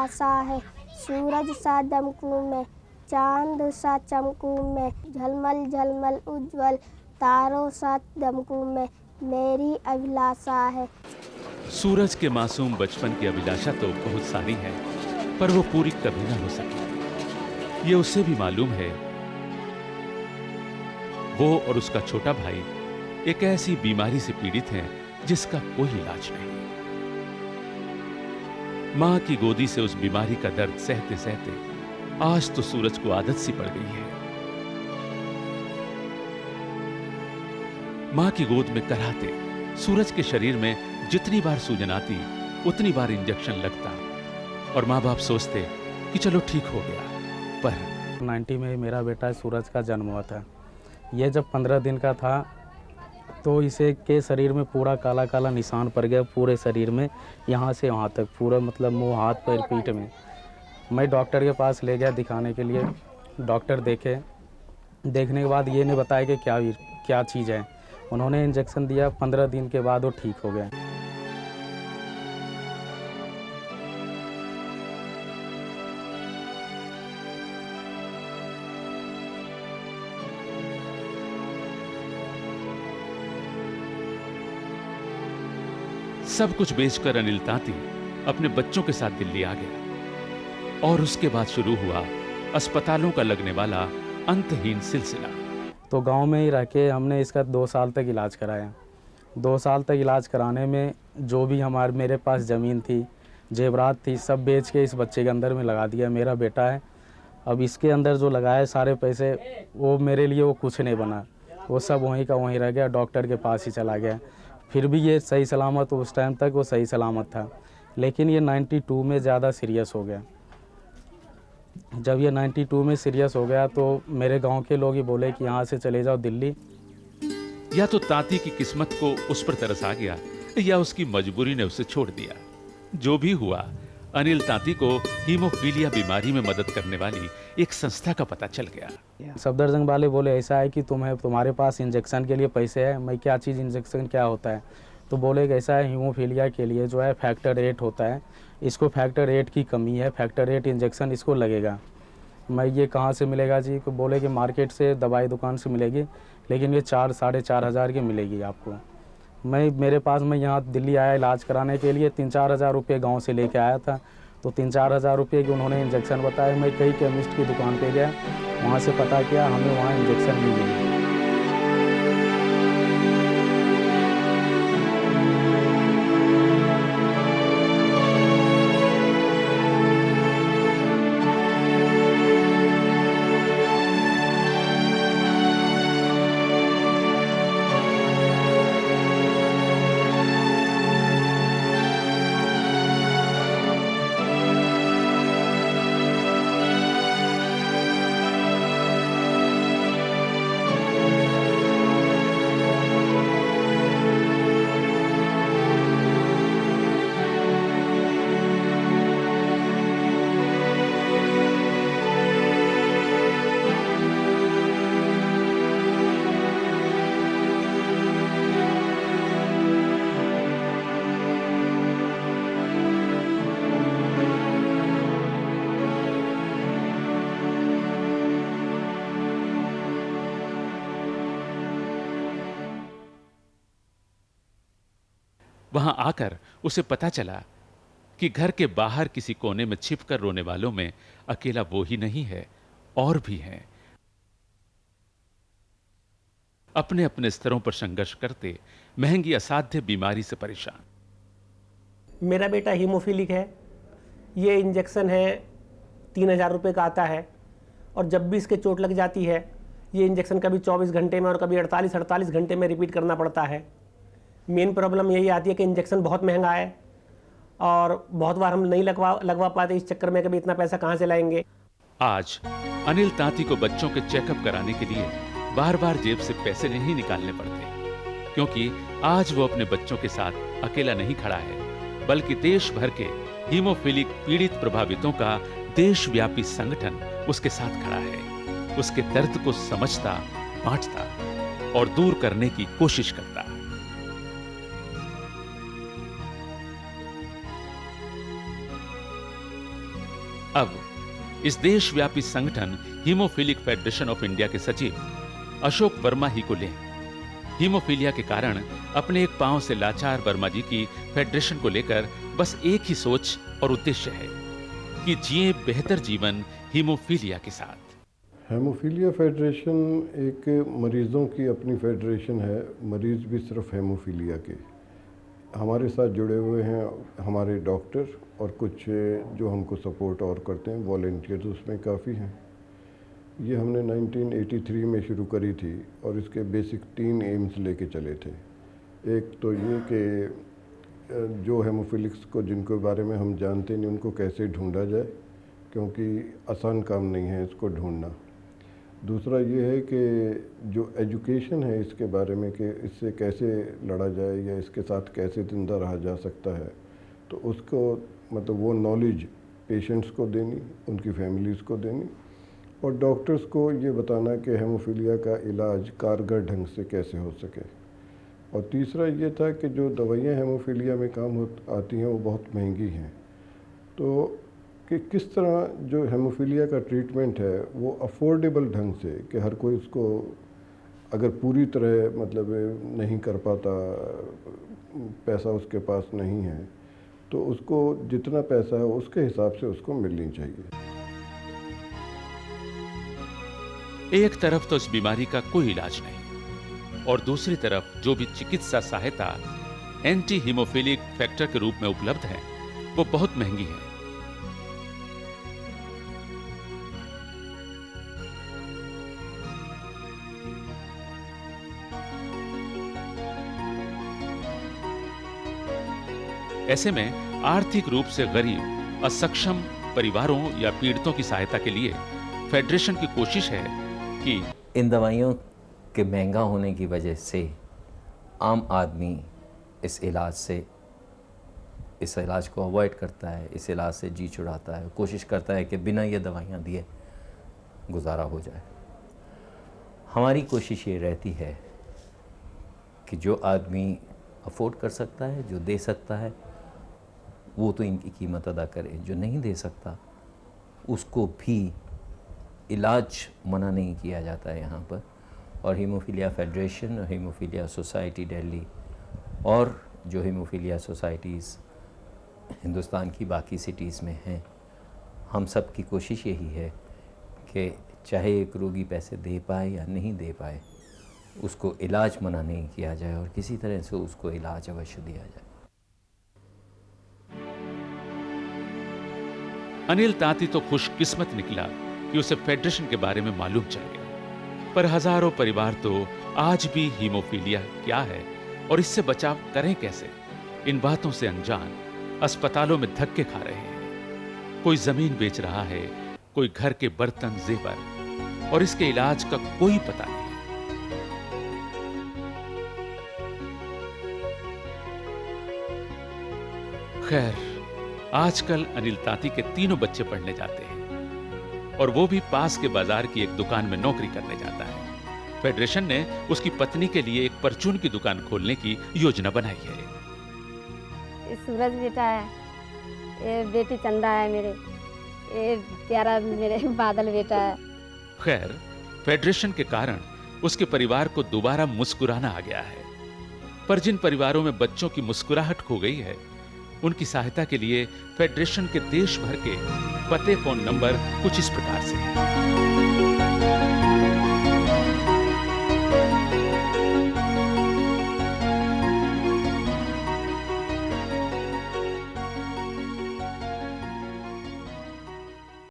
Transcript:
अभिलाषा है। सूरज सा दमकूं मैं, चांद सा चमकूं मैं, झलमल झलमल उज्जवल तारों सा दमकूं मैं, मेरी अभिलाषा है। सूरज के मासूम बचपन की अभिलाषा तो बहुत सारी है, पर वो पूरी कभी ना हो सकी। ये उसे भी मालूम है। वो और उसका छोटा भाई एक ऐसी बीमारी से पीड़ित हैं जिसका कोई इलाज नहीं। मां की गोदी से उस बीमारी का दर्द सहते सहते आज तो सूरज को आदत सी पड़ गई है। मां की गोद में कराहते सूरज के शरीर में जितनी बार सूजन आती उतनी बार इंजेक्शन लगता और मां बाप सोचते कि चलो ठीक हो गया। पर 90 में मेरा बेटा सूरज का जन्म हुआ था। ये जब 15 दिन का था तो इसे के शरीर में पूरा काला काला निशान पड़ गया, पूरे शरीर में, यहाँ से वहाँ तक, पूरा मतलब मुंह, हाथ, पैर, पीठ में। मैं डॉक्टर के पास ले गया दिखाने के लिए। डॉक्टर देखने के बाद ये नहीं बताया कि क्या चीज़ है। उन्होंने इंजेक्शन दिया, 15 दिन के बाद वो ठीक हो गया। सब कुछ बेचकर अनिल तांती अपने बच्चों के साथ दिल्ली आ गया और उसके बाद शुरू हुआ अस्पतालों का लगने वाला अंतहीन सिलसिला। तो गांव में ही रह के हमने इसका 2 साल तक इलाज कराया। 2 साल तक इलाज कराने में जो भी मेरे पास ज़मीन थी, जेवरात थी, सब बेच के इस बच्चे के अंदर में लगा दिया। मेरा बेटा है, अब इसके अंदर जो लगाए सारे पैसे, वो मेरे लिए वो कुछ नहीं बना, वो सब वहीं का वहीं रह गया। डॉक्टर के पास ही चला गया। फिर भी ये सही सलामत, उस टाइम तक वो सही सलामत था। लेकिन ये 92 में ज़्यादा सीरियस हो गया। जब ये 92 में सीरियस हो गया तो मेरे गांव के लोग ही बोले कि यहाँ से चले जाओ दिल्ली। या तो तांती की किस्मत को उस पर तरस आ गया या उसकी मजबूरी ने उसे छोड़ दिया। जो भी हुआ, अनिल तांती को हीमोफीलिया बीमारी में मदद करने वाली एक संस्था का पता चल गया। सफदरजंग वाले बोले ऐसा है कि तुम्हारे पास इंजेक्शन के लिए पैसे है। मैं क्या चीज़, इंजेक्शन क्या होता है? तो बोले कि ऐसा है, हीमोफीलिया के लिए जो है फैक्टर 8 होता है, इसको फैक्टर 8 की कमी है, फैक्टर 8 इंजेक्शन इसको लगेगा। मैं ये कहाँ से मिलेगा जी? को बोले कि मार्केट से, दवाई दुकान से मिलेगी, लेकिन ये 4-4.5 हज़ार की मिलेगी आपको। मैं यहाँ दिल्ली आया इलाज कराने के लिए, 3-4 हज़ार रुपये गाँव से लेके आया था। तो 3-4 हज़ार रुपये की उन्होंने इंजेक्शन बताया। मैं कई केमिस्ट की दुकान पे गया, वहाँ से पता किया, हमें वहाँ इंजेक्शन नहीं मिली। वहां आकर उसे पता चला कि घर के बाहर किसी कोने में छिपकर रोने वालों में अकेला वो ही नहीं है, और भी हैं। अपने अपने स्तरों पर संघर्ष करते, महंगी असाध्य बीमारी से परेशान। मेरा बेटा हीमोफिलिक है। ये इंजेक्शन है 3000 रुपये का आता है, और जब भी इसके चोट लग जाती है, ये इंजेक्शन कभी 24 घंटे में और कभी 48 घंटे में रिपीट करना पड़ता है। मेन प्रॉब्लम यही आती है कि इंजेक्शन बहुत महंगा है और बहुत बार हम नहीं लगवा पाते। इस चक्कर में कभी इतना पैसा कहाँ से लाएंगे। आज अनिल तांती को बच्चों के चेकअप कराने के लिए बार बार जेब से पैसे नहीं निकालने पड़ते, क्योंकि आज वो अपने बच्चों के साथ अकेला नहीं खड़ा है, बल्कि देश भर के हीमोफिलिक पीड़ित प्रभावितों का देशव्यापी संगठन उसके साथ खड़ा है। उसके दर्द को समझता, बांटता और दूर करने की कोशिश करता। अब इस देशव्यापी संगठन हीमोफिलिक फेडरेशन ऑफ इंडिया के सचिव अशोक वर्मा ही को लें। हीमोफीलिया के कारण अपने एक पांव से लाचार वर्मा जी की फेडरेशन को लेकर बस एक ही सोच और उद्देश्य है कि जिए बेहतर जीवन हीमोफीलिया के साथ। हेमोफीलिया फेडरेशन एक मरीज़ों की अपनी फेडरेशन है। मरीज़ भी सिर्फ हेमोफीलिया के हमारे साथ जुड़े हुए हैं, हमारे डॉक्टर और कुछ जो हमको सपोर्ट और करते हैं वॉलेंटियर्स उसमें काफ़ी हैं। ये हमने 1983 में शुरू करी थी और इसके बेसिक 3 एम्स लेके चले थे। एक तो ये कि जो हेमोफिलिक्स को जिनके बारे में हम जानते नहीं उनको कैसे ढूंढा जाए, क्योंकि आसान काम नहीं है इसको ढूंढना। दूसरा ये है कि जो एजुकेशन है इसके बारे में कि इससे कैसे लड़ा जाए या इसके साथ कैसे ज़िंदा रहा जा सकता है, तो उसको मतलब वो नॉलेज पेशेंट्स को देनी, उनकी फैमिलीज़ को देनी और डॉक्टर्स को ये बताना कि हेमोफीलिया का इलाज कारगर ढंग से कैसे हो सके। और तीसरा ये था कि जो दवाइयाँ हेमोफीलिया में काम आती हैं वो बहुत महंगी हैं, तो कि किस तरह जो हेमोफीलिया का ट्रीटमेंट है वो अफोर्डेबल ढंग से कि हर कोई उसको अगर पूरी तरह मतलब नहीं कर पाता, पैसा उसके पास नहीं है, तो उसको जितना पैसा है उसके हिसाब से उसको मिलनी चाहिए। एक तरफ तो इस बीमारी का कोई इलाज नहीं और दूसरी तरफ जो भी चिकित्सा सहायता एंटी हीमोफिलिक फैक्टर के रूप में उपलब्ध है वो बहुत महंगी है। ऐसे में आर्थिक रूप से गरीब, असक्षम परिवारों या पीड़ितों की सहायता के लिए फेडरेशन की कोशिश है कि इन दवाइयों के महंगा होने की वजह से आम आदमी इस इलाज को अवॉइड करता है, इस इलाज से जी छुड़ाता है, कोशिश करता है कि बिना ये दवाइयाँ दिए गुजारा हो जाए। हमारी कोशिश ये रहती है कि जो आदमी अफोर्ड कर सकता है, जो दे सकता है, वो तो इनकी कीमत अदा करे, जो नहीं दे सकता उसको भी इलाज मना नहीं किया जाता है यहाँ पर। और हीमोफीलिया फेडरेशन और हीमोफीलिया सोसाइटी दिल्ली और जो हीमोफीलिया सोसाइटीज़ हिंदुस्तान की बाकी सिटीज़ में हैं, हम सब की कोशिश यही है कि चाहे एक रोगी पैसे दे पाए या नहीं दे पाए, उसको इलाज मना नहीं किया जाए और किसी तरह से उसको इलाज अवश्य दिया जाए। अनिल तांती तो खुशकिस्मत निकला कि उसे फेडरेशन के बारे में मालूम चल गया, पर हजारों परिवार तो आज भी हीमोफीलिया क्या है और इससे बचाव करें कैसे, इन बातों से अनजान अस्पतालों में धक्के खा रहे हैं। कोई जमीन बेच रहा है, कोई घर के बर्तन जेवर, और इसके इलाज का कोई पता नहीं। खैर, आजकल अनिल तांती के 3 बच्चे पढ़ने जाते हैं और वो भी पास के बाजार की एक दुकान में नौकरी करने जाता है। फेडरेशन ने उसकी पत्नी के लिए एक परचून की दुकान खोलने की योजना बनाई है। ये सूरज बेटा है, ये बेटी चंदा है मेरे, ये प्यारा मेरे बादल बेटा है। खैर, फेडरेशन के कारण उसके परिवार को दोबारा मुस्कुराना आ गया है। पर जिन परिवारों में बच्चों की मुस्कुराहट खो गई है, उनकी सहायता के लिए फेडरेशन के देश भर के पते फोन नंबर कुछ इस प्रकार से हैं।